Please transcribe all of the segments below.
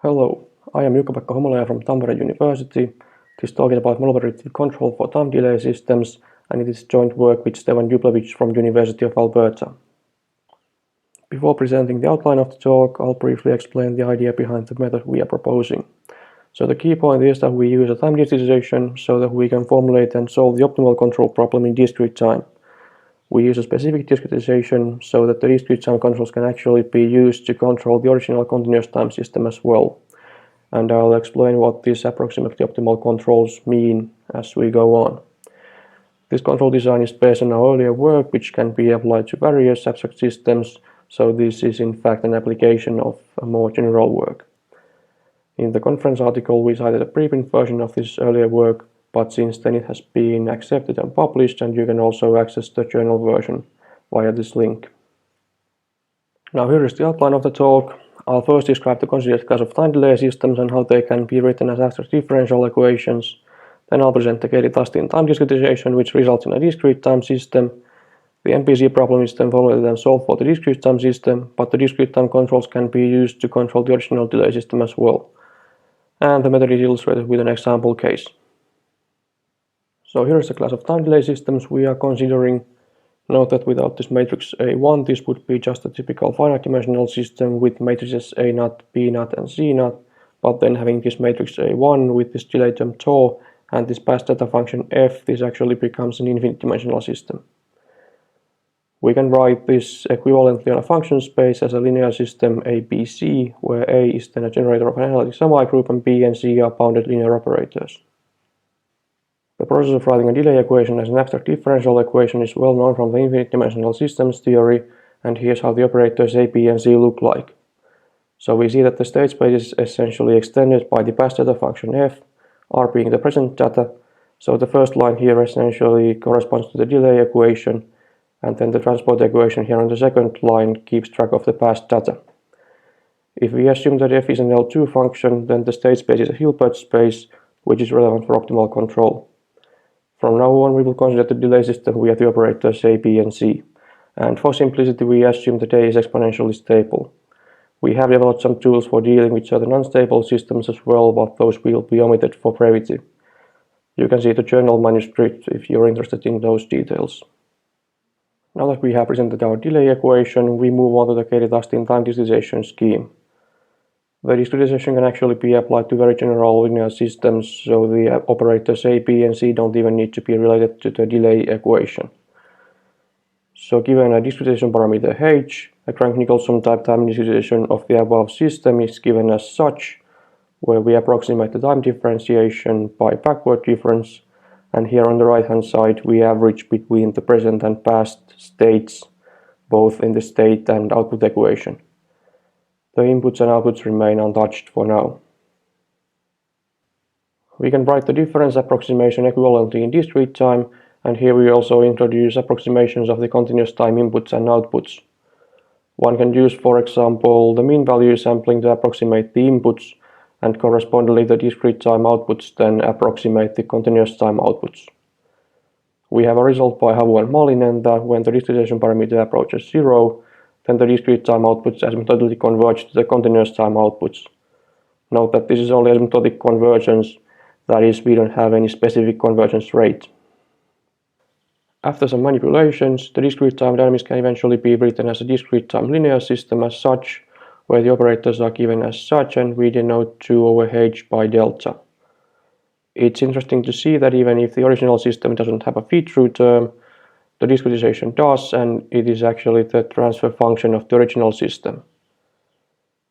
Hello, I am Jukka-Pekka Humaloja from Tampere University. This talk is about model-predictive control for time delay systems, and it is joint work with Stefan Juplevich from University of Alberta. Before presenting the outline of the talk, I'll briefly explain the idea behind the method we are proposing. So the key point is that we use a time discretization so that we can formulate and solve the optimal control problem in discrete time. We use a specific discretization so that the discrete time controls can actually be used to control the original continuous time system as well. And I'll explain what these approximately optimal controls mean as we go on. This control design is based on our earlier work, which can be applied to various abstract systems, so this is in fact an application of a more general work. In the conference article we cited a preprint version of this earlier work, but since then it has been accepted and published, and you can also access the journal version via this link. Now here is the outline of the talk. I'll first describe the considered class of time delay systems and how they can be written as abstract differential equations. Then I'll present the Cayley-Tustin time discretization, which results in a discrete time system. The MPC problem is then formulated and solved for the discrete time system, but the discrete time controls can be used to control the original delay system as well. And the method is illustrated with an example case. So here is the class of time delay systems we are considering. Note that without this matrix A1, this would be just a typical finite dimensional system with matrices A0, B0, and C0, but then having this matrix A1 with this delay term tau and this past data function f, this actually becomes an infinite dimensional system. We can write this equivalently on a function space as a linear system ABC, where A is then a generator of an analytic semigroup and B and C are bounded linear operators. The process of writing a delay equation as an abstract differential equation is well known from the infinite dimensional systems theory, and here's how the operators A, B, and C look like. So we see that the state space is essentially extended by the past data function f, r being the present data, so the first line here essentially corresponds to the delay equation, and then the transport equation here on the second line keeps track of the past data. If we assume that f is an L2 function, then the state space is a Hilbert space, which is relevant for optimal control. From now on, we will consider the delay system via the operators A, B, and C. And for simplicity, we assume that A is exponentially stable. We have developed some tools for dealing with certain unstable systems as well, but those will be omitted for brevity. You can see the journal manuscript if you're interested in those details. Now that we have presented our delay equation, we move on to the Cayley-Tustin time discretization scheme. The discretization can actually be applied to very general linear systems, so the operators A, B, and C don't even need to be related to the delay equation. So given a discretization parameter h, a Crank-Nicolson type time discretization of the above system is given as such, where we approximate the time differentiation by backward difference, and here on the right hand side we average between the present and past states, both in the state and output equation. The inputs and outputs remain untouched for now. We can write the difference approximation equivalently in discrete time, and here we also introduce approximations of the continuous time inputs and outputs. One can use, for example, the mean value sampling to approximate the inputs, and correspondingly the discrete time outputs then approximate the continuous time outputs. We have a result by Havu and Malinen that when the discretization parameter approaches 0, then the discrete time outputs asymptotically converge to the continuous time outputs. Note that this is only asymptotic convergence, that is, we don't have any specific convergence rate. After some manipulations, the discrete time dynamics can eventually be written as a discrete time linear system as such, where the operators are given as such, and we denote 2 over h by delta. It's interesting to see that even if the original system doesn't have a feed-through term, the discretization does, and it is actually the transfer function of the original system.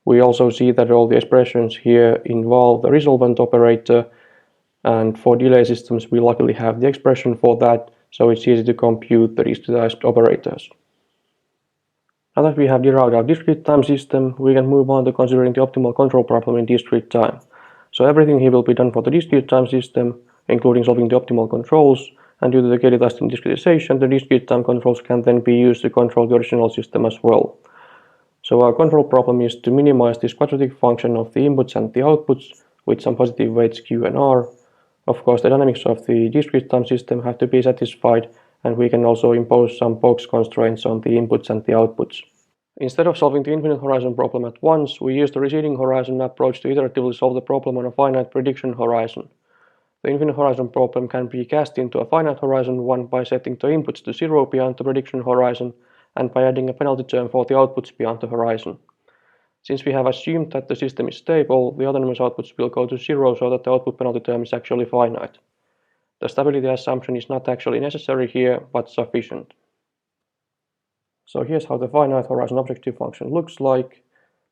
We also see that all the expressions here involve the resolvent operator, and for delay systems we luckily have the expression for that, so it's easy to compute the discretized operators. Now that we have derived our discrete time system, we can move on to considering the optimal control problem in discrete time. So everything here will be done for the discrete time system, including solving the optimal controls, and due to the Cayley-Tustin discretization, the discrete time controls can then be used to control the original system as well. So our control problem is to minimize this quadratic function of the inputs and the outputs with some positive weights q and r. Of course, the dynamics of the discrete time system have to be satisfied, and we can also impose some box constraints on the inputs and the outputs. Instead of solving the infinite horizon problem at once, we use the receding horizon approach to iteratively solve the problem on a finite prediction horizon. The infinite horizon problem can be cast into a finite horizon one by setting the inputs to 0 beyond the prediction horizon and by adding a penalty term for the outputs beyond the horizon. Since we have assumed that the system is stable, the autonomous outputs will go to 0 so that the output penalty term is actually finite. The stability assumption is not actually necessary here, but sufficient. So here's how the finite horizon objective function looks like.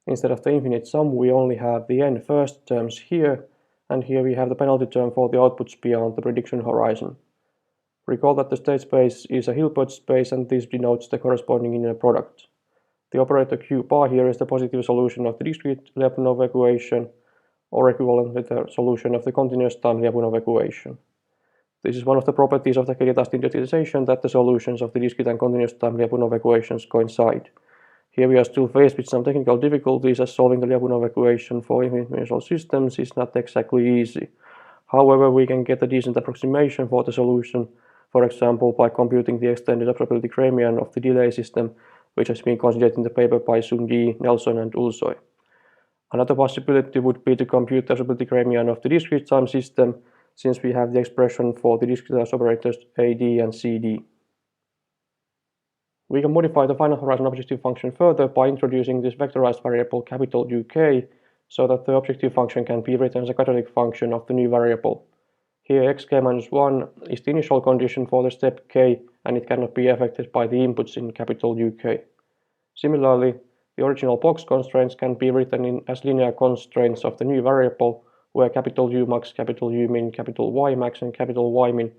Instead of the infinite sum, we only have the n first terms here, and here we have the penalty term for the outputs beyond the prediction horizon. Recall that the state space is a Hilbert space, and this denotes the corresponding inner product. The operator Q bar here is the positive solution of the discrete Lyapunov equation, or equivalent with the solution of the continuous time Lyapunov equation. This is one of the properties of the Cayley-Tustin discretization that the solutions of the discrete and continuous time Lyapunov equations coincide. Here we are still faced with some technical difficulties, as solving the Lyapunov equation for infinite-dimensional systems is not exactly easy. However, we can get a decent approximation for the solution, for example by computing the extended observability gramian of the delay system, which has been considered in the paper by Sunghi, Nelson and Ulsoy. Another possibility would be to compute the observability gramian of the discrete time system, since we have the expression for the discretized operators AD and CD. We can modify the finite horizon objective function further by introducing this vectorized variable capital UK, so that the objective function can be written as a quadratic function of the new variable. Here xk-1 is the initial condition for the step k, and it cannot be affected by the inputs in capital UK. Similarly, the original box constraints can be written as linear constraints of the new variable, where capital U max, capital U min, capital Y max and capital Y min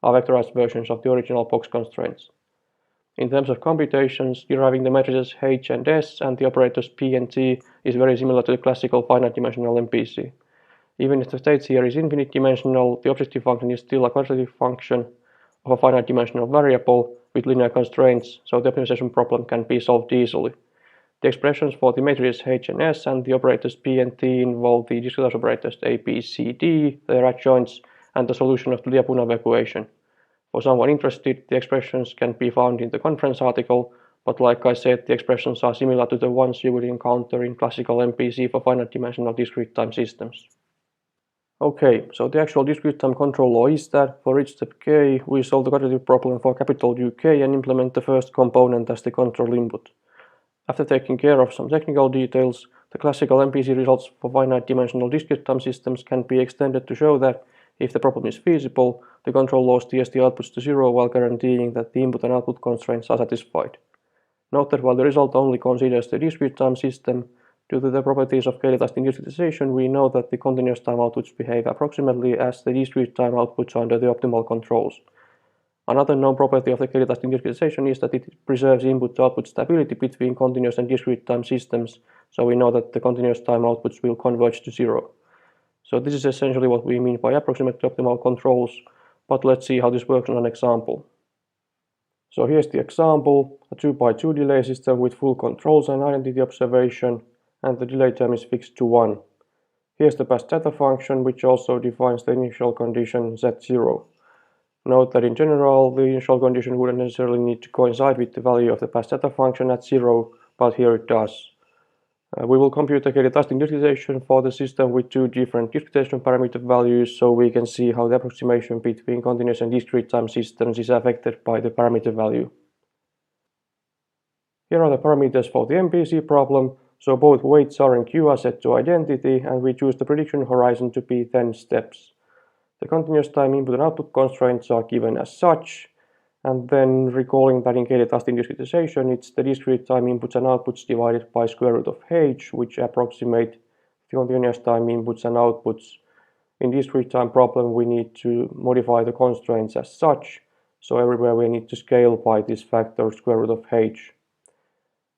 are vectorized versions of the original box constraints. In terms of computations, deriving the matrices H and S and the operators P and T is very similar to the classical finite-dimensional MPC. Even if the state here is infinite-dimensional, the objective function is still a quadratic function of a finite-dimensional variable with linear constraints, so the optimization problem can be solved easily. The expressions for the matrices H and S and the operators P and T involve the discretized operators A, B, C, D, their adjoints, and the solution of the Lyapunov equation. For someone interested, the expressions can be found in the conference article, but like I said, the expressions are similar to the ones you would encounter in classical MPC for finite-dimensional discrete time systems. Okay, so the actual discrete time control law is that for each step k, we solve the quadratic problem for capital UK and implement the first component as the control input. After taking care of some technical details, the classical MPC results for finite-dimensional discrete time systems can be extended to show that, if the problem is feasible, the control law steers the outputs to 0 while guaranteeing that the input and output constraints are satisfied. Note that while the result only considers the discrete time system, due to the properties of Cayley-Tustin discretization, we know that the continuous time outputs behave approximately as the discrete time outputs under the optimal controls. Another known property of the Cayley-Tustin discretization is that it preserves input-to-output stability between continuous and discrete time systems, so we know that the continuous time outputs will converge to 0. So this is essentially what we mean by approximate to optimal controls, but let's see how this works on an example. So here's the example, a 2x2 delay system with full controls and identity observation, and the delay term is fixed to 1. Here's the past data function, which also defines the initial condition z0. Note that in general, the initial condition wouldn't necessarily need to coincide with the value of the past data function at 0, but here it does. We will compute the Cayley-Tustin discretization for the system with two different discretization parameter values, so we can see how the approximation between continuous and discrete time systems is affected by the parameter value. Here are the parameters for the MPC problem, so both weights R and Q are set to identity, and we choose the prediction horizon to be 10 steps. The continuous time input and output constraints are given as such, and then recalling that in Cayley-Tustin discretization, it's the discrete time inputs and outputs divided by square root of h, which approximate the continuous time inputs and outputs. In discrete time problem, we need to modify the constraints as such, so everywhere we need to scale by this factor square root of h.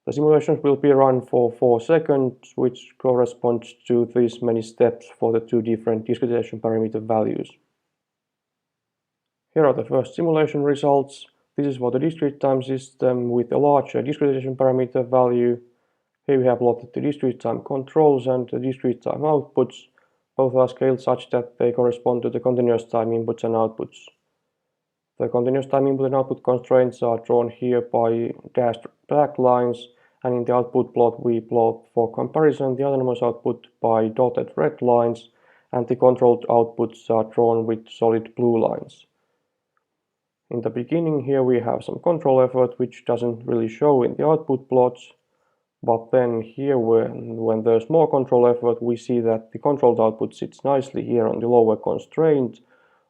The simulations will be run for 4 seconds, which corresponds to this many steps for the two different discretization parameter values. Here are the first simulation results. This is for the discrete time system with a larger discretization parameter value. Here we have plotted the discrete time controls and the discrete time outputs. Both are scaled such that they correspond to the continuous time inputs and outputs. The continuous time input and output constraints are drawn here by dashed black lines, and in the output plot we plot for comparison the autonomous output by dotted red lines, and the controlled outputs are drawn with solid blue lines. In the beginning here we have some control effort which doesn't really show in the output plots, but then here when there's more control effort we see that the controlled output sits nicely here on the lower constraint,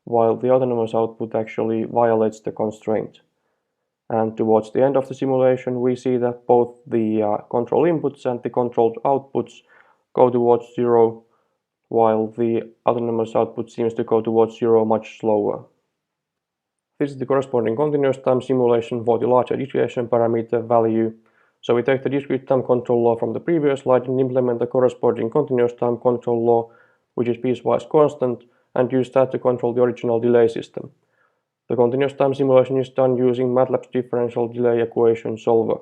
while the autonomous output actually violates the constraint. And towards the end of the simulation we see that both the control inputs and the controlled outputs go towards 0, while the autonomous output seems to go towards 0 much slower. This is the corresponding continuous time simulation for the larger discretization parameter value. So we take the discrete time control law from the previous slide and implement the corresponding continuous time control law, which is piecewise constant, and use that to control the original delay system. The continuous time simulation is done using MATLAB's differential delay equation solver.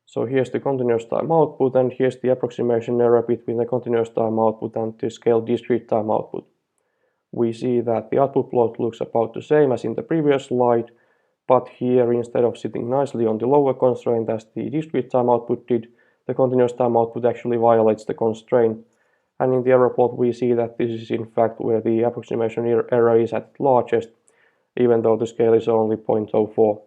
So here's the continuous time output, and here's the approximation error between the continuous time output and the scaled discrete time output. We see that the output plot looks about the same as in the previous slide, but here instead of sitting nicely on the lower constraint as the discrete time output did, the continuous time output actually violates the constraint. And in the error plot we see that this is in fact where the approximation error is at largest, even though the scale is only 0.04.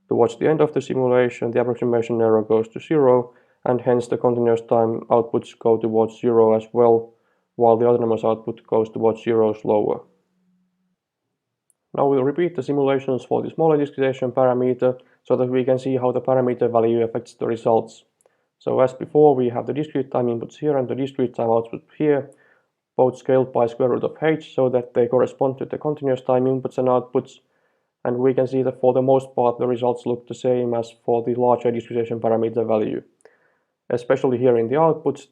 Towards the end of the simulation the approximation error goes to 0, and hence the continuous time outputs go towards 0 as well, while the autonomous output goes towards 0 slower. Now we'll repeat the simulations for the smaller discretization parameter so that we can see how the parameter value affects the results. So as before we have the discrete time inputs here and the discrete time outputs here, both scaled by square root of h so that they correspond to the continuous time inputs and outputs, and we can see that for the most part the results look the same as for the larger discretization parameter value. Especially here in the output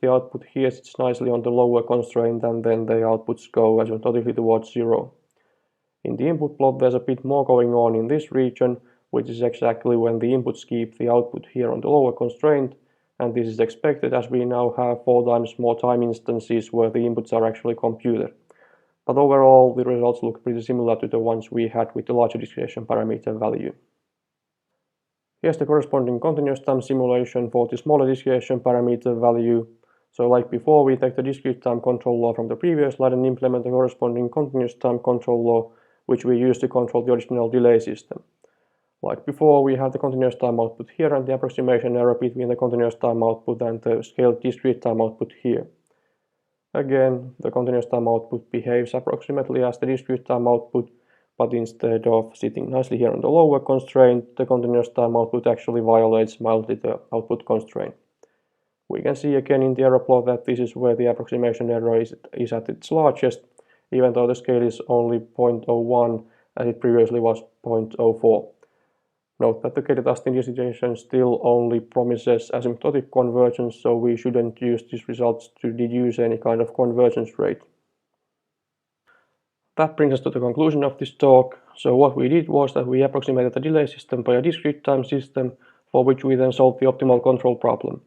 here sits nicely on the lower constraint, and then the outputs go asymptotically towards 0. In the input plot there's a bit more going on in this region, which is exactly when the inputs keep the output here on the lower constraint, and this is expected as we now have 4 times more time instances where the inputs are actually computed. But overall the results look pretty similar to the ones we had with the larger discretization parameter value. Here's the corresponding continuous time simulation for the smaller discretization parameter value. So like before we take the discrete time control law from the previous slide and implement the corresponding continuous time control law, which we use to control the original delay system. Like before we have the continuous time output here and the approximation error between the continuous time output and the scaled discrete time output here. Again, the continuous time output behaves approximately as the discrete time output, but instead of sitting nicely here on the lower constraint, the continuous time output actually violates mildly the output constraint. We can see again in the error plot that this is where the approximation error is at its largest, even though the scale is only 0.01 as it previously was 0.04. Note that the Cayley-Tustin discretization still only promises asymptotic convergence, so we shouldn't use these results to deduce any kind of convergence rate. That brings us to the conclusion of this talk. So what we did was that we approximated the delay system by a discrete time system, for which we then solved the optimal control problem.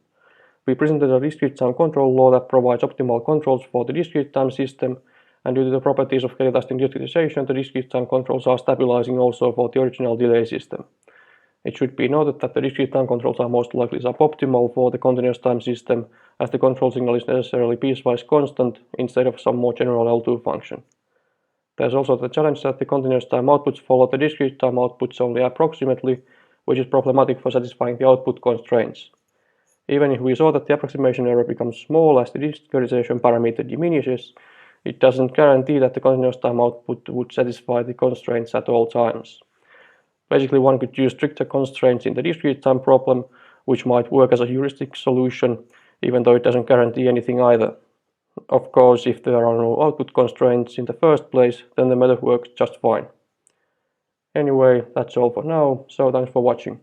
We presented a discrete time control law that provides optimal controls for the discrete time system, and due to the properties of Cayley-Tustin discretization, the discrete time controls are stabilizing also for the original delay system. It should be noted that the discrete time controls are most likely suboptimal for the continuous time system, as the control signal is necessarily piecewise constant instead of some more general L2 function. There's also the challenge that the continuous time outputs follow the discrete time outputs only approximately, which is problematic for satisfying the output constraints. Even if we saw that the approximation error becomes small as the discretization parameter diminishes, it doesn't guarantee that the continuous time output would satisfy the constraints at all times. Basically, one could use stricter constraints in the discrete time problem, which might work as a heuristic solution, even though it doesn't guarantee anything either. Of course, if there are no output constraints in the first place, then the method works just fine. Anyway, that's all for now, so thanks for watching.